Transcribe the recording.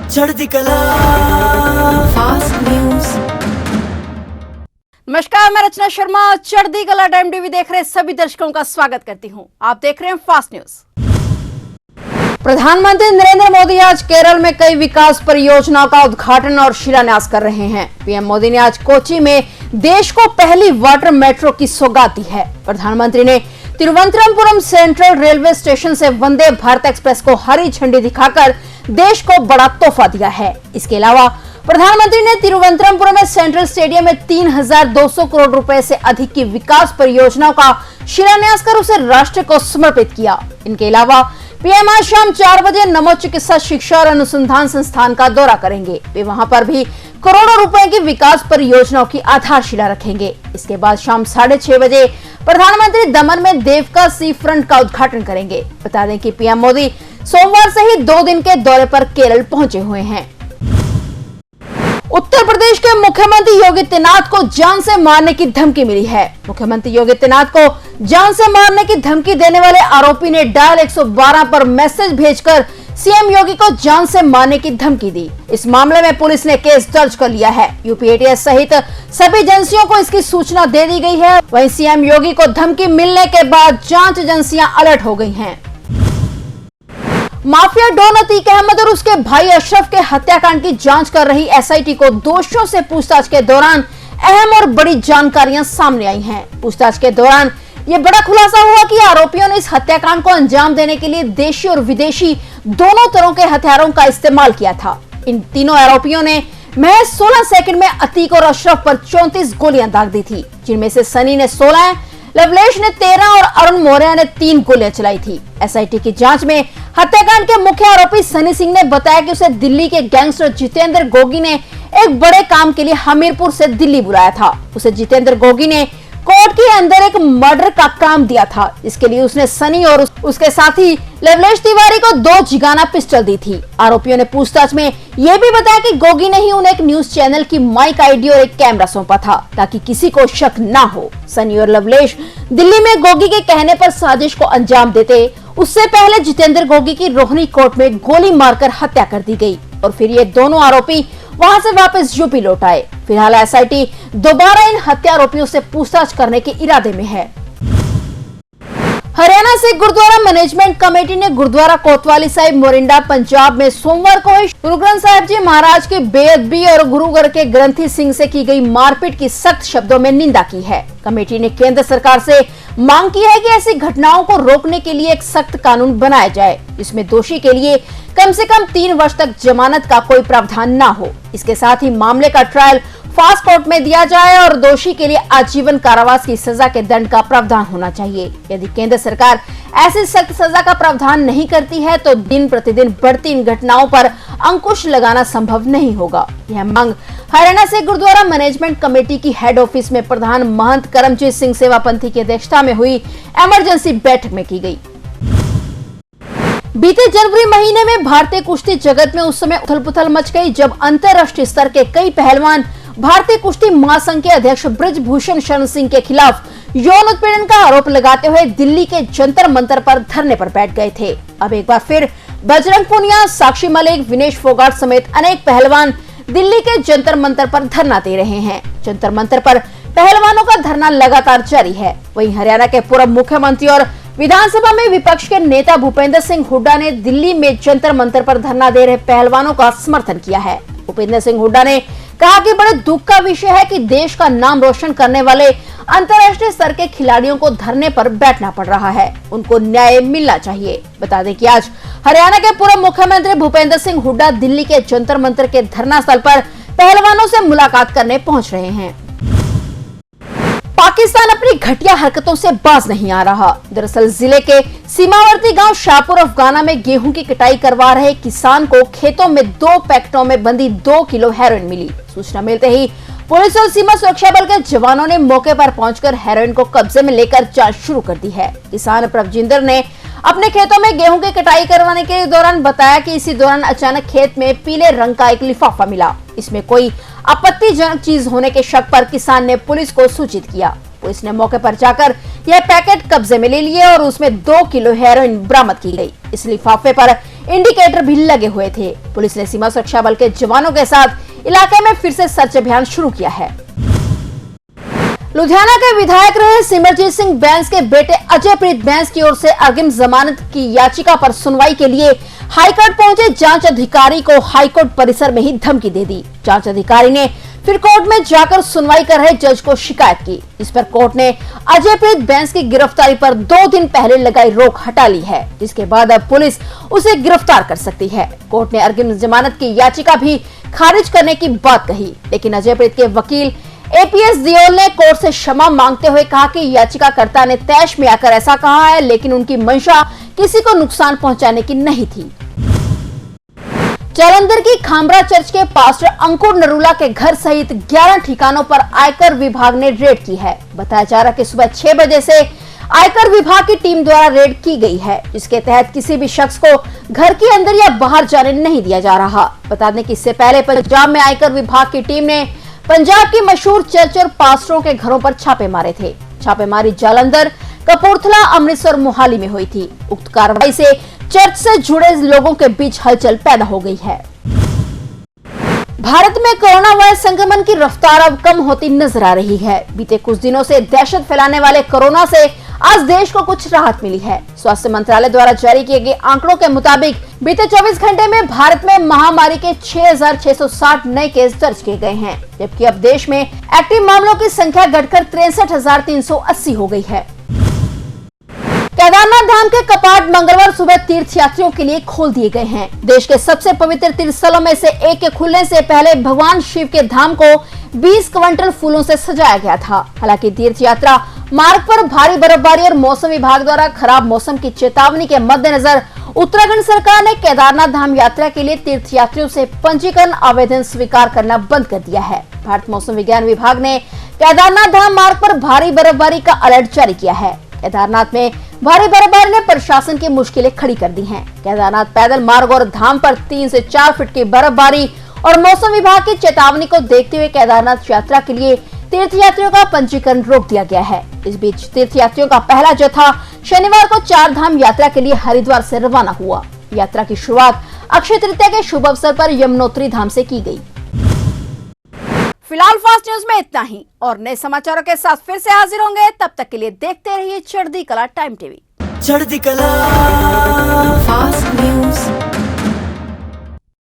चढ़ती कला fast news. नमस्कार, मैं रचना शर्मा चढ़ती कला टाइम टीवी देख रहे सभी दर्शकों का स्वागत करती हूं। आप देख रहे हैं फास्ट न्यूज। प्रधानमंत्री नरेंद्र मोदी आज केरल में कई विकास परियोजनाओं का उद्घाटन और शिलान्यास कर रहे हैं। पीएम मोदी ने आज कोच्चि में देश को पहली वाटर मेट्रो की सौगात दी है। प्रधानमंत्री ने तिरुवनंतपुरम सेंट्रल रेलवे स्टेशन से वंदे भारत एक्सप्रेस को हरी झंडी दिखाकर देश को बड़ा तोहफा दिया है। इसके अलावा प्रधानमंत्री ने तिरुवनंतपुरम में सेंट्रल स्टेडियम में 3200 करोड़ रुपए से अधिक की विकास परियोजनाओं का शिलान्यास कर उसे राष्ट्र को समर्पित किया। इनके अलावा पीएम आज शाम 4 बजे नमो चिकित्सा शिक्षा और अनुसंधान संस्थान का दौरा करेंगे। वे वहां पर भी करोड़ों रुपए की विकास परियोजनाओं की आधारशिला रखेंगे। इसके बाद शाम 6:30 बजे प्रधानमंत्री दमन में देवका सी फ्रंट का उद्घाटन करेंगे। बता दें कि पीएम मोदी सोमवार से ही 2 दिन के दौरे पर केरल पहुंचे हुए हैं। उत्तर प्रदेश के मुख्यमंत्री योगी आदित्यनाथ को जान से मारने की धमकी मिली है। मुख्यमंत्री योगी आदित्यनाथ को जान से मारने की धमकी देने वाले आरोपी ने डायल 112 पर मैसेज भेजकर सीएम योगी को जान से मारने की धमकी दी। इस मामले में पुलिस ने केस दर्ज कर लिया है। यूपी एटीएस सहित सभी एजेंसियों को इसकी सूचना दे दी गई है। वहीं सीएम योगी को धमकी मिलने के बाद जांच एजेंसियां अलर्ट हो गई हैं। माफिया डॉन अतीक अहमद और उसके भाई अशरफ के हत्याकांड की जांच कर रही एसआईटी को दोषियों से पूछताछ के दौरान अहम और बड़ी जानकारियां सामने आई हैं। पूछताछ के दौरान ये बड़ा खुलासा हुआ कि आरोपियों ने इस हत्याकांड को अंजाम देने के लिए देशी और विदेशी दोनों तरह के हथियारों का इस्तेमाल किया था। इन तीनों आरोपियों ने महज 16 सेकंड में अतीक और अशरफ पर 34 गोलियां दाग दी थी, जिनमें से सनी ने 16, लवलेश ने 13 और अरुण मौर्य ने 3 गोलियां चलाई थी। एसआईटी की जांच में हत्याकांड के मुख्य आरोपी सनी सिंह ने बताया कि उसे दिल्ली के गैंगस्टर जितेंद्र गोगी ने एक बड़े काम के लिए हमीरपुर से दिल्ली बुलाया था। उसे जितेंद्र गोगी ने कोर्ट के अंदर एक मर्डर का काम दिया था। इसके लिए उसने सनी और उसके साथी लवलेश तिवारी को 2 जिगाना पिस्टल दी थी। आरोपियों ने पूछताछ में यह भी बताया कि गोगी ने ही उन्हें एक न्यूज चैनल की माइक आईडी और एक कैमरा सौंपा था ताकि किसी को शक ना हो। सनी और लवलेश दिल्ली में गोगी के कहने पर साजिश को अंजाम देते। उससे पहले जितेंद्र गोगी की रोहिणी कोर्ट में गोली मारकर हत्या कर दी गई और फिर ये दोनों आरोपी वहां से वापस यूपी लौट आए। फिलहाल एसआईटी दोबारा इन हत्या आरोपियों से पूछताछ करने के इरादे में है। हरियाणा से गुरुद्वारा मैनेजमेंट कमेटी ने गुरुद्वारा कोतवाली साहिब मोरिंडा पंजाब में सोमवार को गुरु ग्रंथ साहिब जी महाराज की बेअदबी और गुरुगढ़ के ग्रंथी सिंह से की गई मारपीट की सख्त शब्दों में निंदा की है। कमेटी ने केंद्र सरकार से मांग की है कि ऐसी घटनाओं को रोकने के लिए एक सख्त कानून बनाया जाए, जिसमें दोषी के लिए कम से कम 3 वर्ष तक जमानत का कोई प्रावधान न हो। इसके साथ ही मामले का ट्रायल फास्ट कोर्ट में दिया जाए और दोषी के लिए आजीवन कारावास की सजा के दंड का प्रावधान होना चाहिए। यदि केंद्र सरकार ऐसी सख्त सजा का प्रावधान नहीं करती है तो दिन प्रतिदिन बढ़ती इन घटनाओं पर अंकुश लगाना संभव नहीं होगा। यह मांग हरियाणा से गुरुद्वारा मैनेजमेंट कमेटी की हेड ऑफिस में प्रधान महंत करमजीत सिंह सेवापंथी की अध्यक्षता में हुई इमरजेंसी बैठक में की गई। बीते जनवरी महीने में भारतीय कुश्ती जगत में उस समय उथल-पुथल मच गई जब अंतर्राष्ट्रीय स्तर के कई पहलवान भारतीय कुश्ती महासंघ के अध्यक्ष ब्रिजभूषण शरण सिंह के खिलाफ यौन उत्पीड़न का आरोप लगाते हुए दिल्ली के जंतर मंतर पर धरने पर बैठ गए थे। अब एक बार फिर बजरंग पुनिया, साक्षी मलिक, विनेश फोगाट समेत अनेक पहलवान दिल्ली के जंतर मंतर पर धरना दे रहे हैं। जंतर मंतर पर पहलवानों का धरना लगातार जारी है। वहीं हरियाणा के पूर्व मुख्यमंत्री और विधानसभा में विपक्ष के नेता भूपेंद्र सिंह हुड्डा ने दिल्ली में जंतर मंतर पर धरना दे रहे पहलवानों का समर्थन किया है। भूपेंद्र सिंह हुड्डा ने कहा कि बड़े दुख का विषय है कि देश का नाम रोशन करने वाले अंतर्राष्ट्रीय स्तर के खिलाड़ियों को धरने पर बैठना पड़ रहा है। उनको न्याय मिलना चाहिए। बता दें कि आज हरियाणा के पूर्व मुख्यमंत्री भूपेंद्र सिंह हुड्डा दिल्ली के जंतर मंतर के धरना स्थल पर पहलवानों से मुलाकात करने पहुंच रहे हैं। पाकिस्तान अपनी घटिया हरकतों से बाज नहीं आ रहा। दरअसल जिले के सीमावर्ती गांव शाहपुर अफगाना में गेहूं की कटाई करवा रहे किसान को खेतों में 2 पैकेटों में बंधी 2 किलो हेरोइन मिली। सूचना मिलते ही पुलिस और सीमा सुरक्षा बल के जवानों ने मौके पर पहुंचकर हेरोइन को कब्जे में लेकर जांच शुरू कर दी है। किसान प्रभजिंदर ने अपने खेतों में गेहूं की कटाई करवाने के दौरान बताया कि इसी दौरान अचानक खेत में पीले रंग का एक लिफाफा मिला। इसमें कोई आपत्तिजनक चीज होने के शक पर किसान ने पुलिस को सूचित किया। पुलिस ने मौके पर जाकर यह पैकेट कब्जे में ले लिए और उसमें 2 किलो हेरोइन बरामद की गई। इस लिफाफे पर इंडिकेटर भी लगे हुए थे। पुलिस ने सीमा सुरक्षा बल के जवानों के साथ इलाके में फिर से सर्च अभियान शुरू किया है। लुधियाना के विधायक रहे सिमरजीत सिंह बैंस के बेटे अजयप्रीत बैंस की ओर से अग्रिम जमानत की याचिका पर सुनवाई के लिए हाईकोर्ट पहुंचे जांच अधिकारी को हाईकोर्ट परिसर में ही धमकी दे दी। जांच अधिकारी ने फिर कोर्ट में जाकर सुनवाई कर रहे जज को शिकायत की। इस पर कोर्ट ने अजयप्रीत बैंस की गिरफ्तारी पर 2 दिन पहले लगाई रोक हटा ली है, जिसके बाद अब पुलिस उसे गिरफ्तार कर सकती है। कोर्ट ने अग्रिम जमानत की याचिका भी खारिज करने की बात कही, लेकिन अजयप्रीत के वकील एपीएस दियोल ने कोर्ट से क्षमा मांगते हुए कहा कि याचिकाकर्ता ने तैश में आकर ऐसा कहा है, लेकिन उनकी मंशा किसी को नुकसान पहुंचाने की नहीं थी। जालंधर की खामरा चर्च के पास्टर अंकुर नरूला के घर सहित 11 ठिकानों पर आयकर विभाग ने रेड की है। बताया जा रहा है कि सुबह 6 बजे से आयकर विभाग की टीम द्वारा रेड की गई है, जिसके तहत किसी भी शख्स को घर के अंदर या बाहर जाने नहीं दिया जा रहा। बता दें कि इससे पहले पंजाब में आयकर विभाग की टीम ने पंजाब की मशहूर चर्च और पास्टरों के घरों पर छापे मारे थे। छापेमारी जालंधर, कपूरथला, अमृतसर, मोहाली में हुई थी। उक्त कार्रवाई से चर्च से जुड़े लोगों के बीच हलचल पैदा हो गई है। भारत में कोरोना वायरस संक्रमण की रफ्तार अब कम होती नजर आ रही है। बीते कुछ दिनों से दहशत फैलाने वाले कोरोना से आज देश को कुछ राहत मिली है। स्वास्थ्य मंत्रालय द्वारा जारी किए गए आंकड़ों के मुताबिक बीते 24 घंटे में भारत में महामारी के 6,660 नए केस दर्ज किए गए हैं, जबकि अब देश में एक्टिव मामलों की संख्या घटकर 63,380 हो गई है। केदारनाथ धाम के कपाट मंगलवार सुबह तीर्थयात्रियों के लिए खोल दिए गए हैं। देश के सबसे पवित्र तीर्थस्थलों में से एक के खुलने से पहले भगवान शिव के धाम को 20 क्विंटल फूलों से सजाया गया था। हालांकि तीर्थयात्रा मार्ग पर भारी बर्फबारी और मौसम विभाग द्वारा खराब मौसम की चेतावनी के मद्देनजर उत्तराखंड सरकार ने केदारनाथ धाम यात्रा के लिए तीर्थयात्रियों से पंजीकरण आवेदन स्वीकार करना बंद कर दिया है। भारत मौसम विज्ञान विभाग ने केदारनाथ धाम मार्ग पर भारी बर्फबारी का अलर्ट जारी किया है। केदारनाथ में भारी बर्फबारी ने प्रशासन की मुश्किलें खड़ी कर दी हैं। केदारनाथ पैदल मार्ग और धाम पर 3 से 4 फीट की बर्फबारी और मौसम विभाग की चेतावनी को देखते हुए केदारनाथ यात्रा के लिए तीर्थयात्रियों का पंजीकरण रोक दिया गया है। इस बीच तीर्थयात्रियों का पहला जत्था शनिवार को 4 धाम यात्रा के लिए हरिद्वार से रवाना हुआ। यात्रा की शुरुआत अक्षय तृतीया के शुभ अवसर पर यमुनोत्री धाम से की गई। फिलहाल फास्ट न्यूज में इतना ही, और नए समाचारों के साथ फिर से हाजिर होंगे। तब तक के लिए देखते रहिए चढ़ती कला टाइम टीवी। चढ़ती कला फास्ट न्यूज।